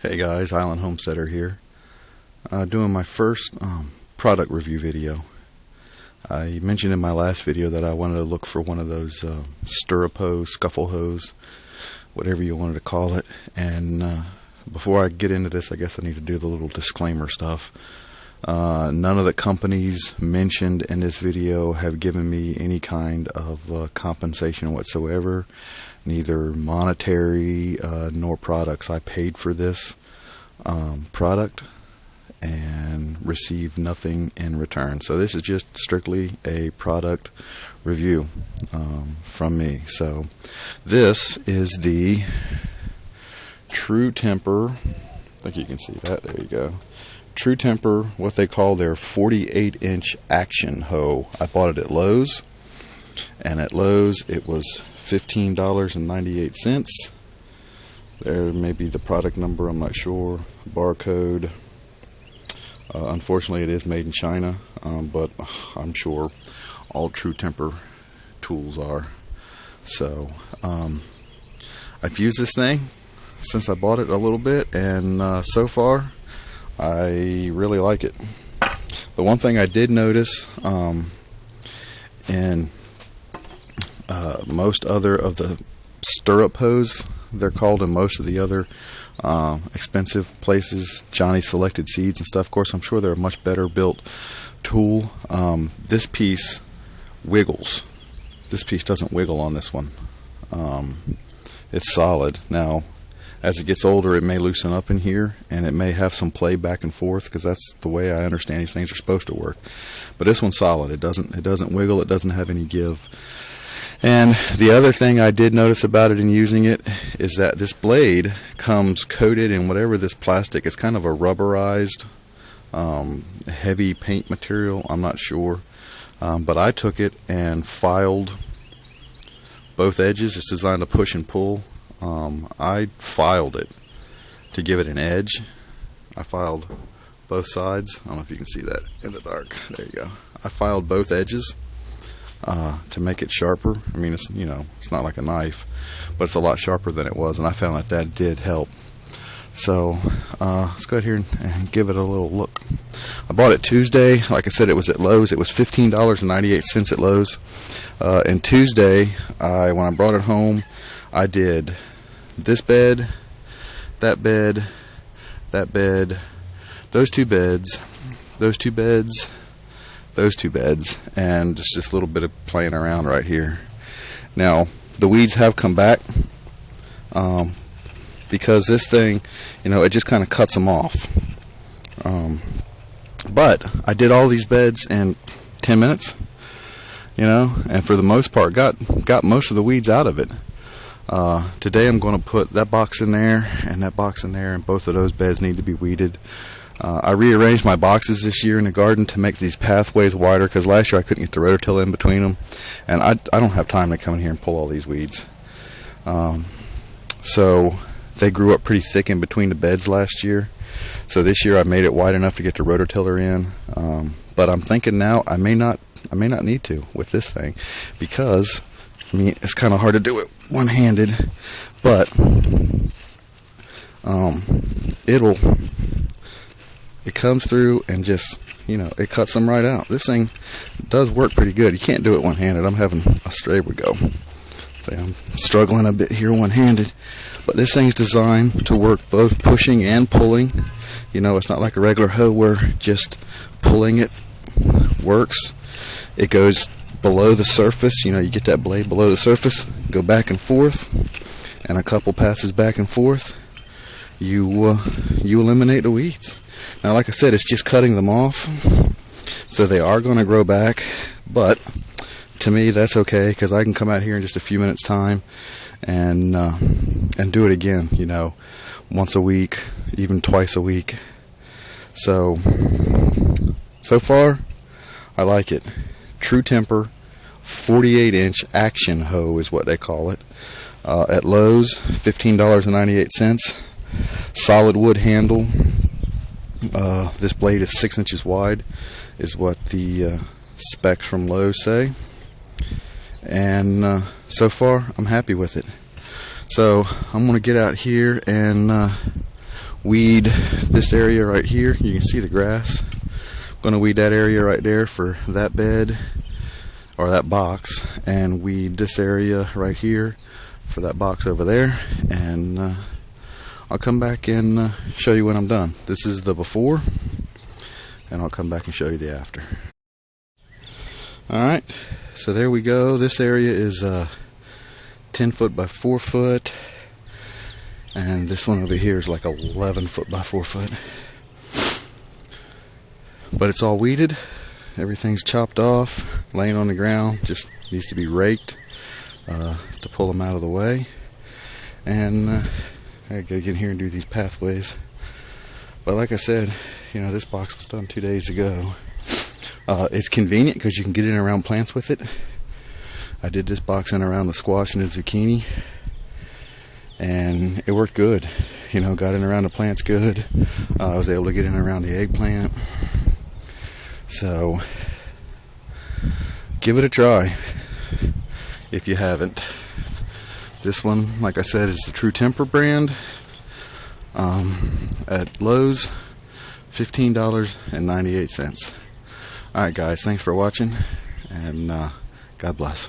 Hey guys, Island Homesteader here, doing my first product review video. I mentioned in my last video that I wanted to look for one of those stirrup hose, scuffle hose, whatever you wanted to call it. And before I get into this, I guess I need to do the little disclaimer stuff. None of the companies mentioned in this video have given me any kind of compensation whatsoever, neither monetary nor products. I paid for this product and received nothing in return. So this is just strictly a product review from me. So this is the tru-temper. I think you can see that. There you go. tru-temper, what they call their 48-inch action hoe. I bought it at Lowe's, and at Lowe's it was $15.98. There may be the product number, I'm not sure, barcode. Unfortunately it is made in China, but I'm sure all tru-temper tools are. So I've used this thing since I bought it a little bit, and so far I really like it. The one thing I did notice in most other of the stirrup hose, they're called in most of the other expensive places, Johnny Selected Seeds and stuff. Of course, I'm sure they're a much better built tool. This piece wiggles. This piece doesn't wiggle on this one. It's solid. Now, as it gets older, it may loosen up in here, and it may have some play back and forth, because that's the way I understand these things are supposed to work. But this one's solid. It doesn't wiggle. It doesn't have any give. And the other thing I did notice about it in using it is that this blade comes coated in whatever this plastic. It's kind of a rubberized, heavy paint material. I'm not sure. But I took it and filed both edges. It's designed to push and pull. I filed it to give it an edge. I filed both sides. I don't know if you can see that in the dark. There you go. I filed both edges to make it sharper. I mean, it's it's not like a knife, but it's a lot sharper than it was, and I found that did help. So let's go ahead here and give it a little look. I bought it Tuesday. Like I said, it was at Lowe's. It was $15.98 at Lowe's. And Tuesday, when I brought it home, I did this bed, that bed, that bed, those two beds, those two beds, those two beds, and just a little bit of playing around right here. Now, the weeds have come back because this thing, it just kind of cuts them off. But I did all these beds in 10 minutes, and for the most part got most of the weeds out of it. Today I'm going to put that box in there and that box in there, and both of those beds need to be weeded. I rearranged my boxes this year in the garden to make these pathways wider, because last year I couldn't get the rototiller in between them, and I don't have time to come in here and pull all these weeds. So they grew up pretty thick in between the beds last year. So this year I made it wide enough to get the rototiller in. But I'm thinking now I may not need to with this thing, because it's kind of hard to do it one-handed, but it comes through and just, it cuts them right out. This thing does work pretty good. You can't do it one-handed. There we go. See, I'm struggling a bit here one-handed, but this thing's designed to work both pushing and pulling. It's not like a regular hoe where just pulling it works. It goes below the surface. You get that blade below the surface, go back and forth, and a couple passes back and forth, you eliminate the weeds. Now, like I said, it's just cutting them off, so they are going to grow back, but to me that's okay, because I can come out here in just a few minutes time and do it again, once a week, even twice a week. So far I like it. tru-temper 48-inch action hoe is what they call it. At Lowe's, $15.98. Solid wood handle. This blade is 6 inches wide, is what the specs from Lowe's say. And so far, I'm happy with it. So I'm going to get out here and weed this area right here. You can see the grass. I'm going to weed that area right there for that bed or that box, and weed this area right here for that box over there, and I'll come back and show you when I'm done. This is the before, and I'll come back and show you the after. Alright, so there we go. This area is 10 foot by 4 foot, and this one over here is like 11 foot by 4 foot. But it's all weeded. Everything's chopped off, laying on the ground. Just needs to be raked to pull them out of the way. And I gotta get in here and do these pathways. But like I said, you know, this box was done 2 days ago. It's convenient because you can get in around plants with it. I did this box in around the squash and the zucchini, and it worked good. You know, got in around the plants good. I was able to get in around the eggplant. So give it a try if you haven't. This one, like I said, is the tru-temper brand at Lowe's, $15.98. Alright guys, thanks for watching, and God bless.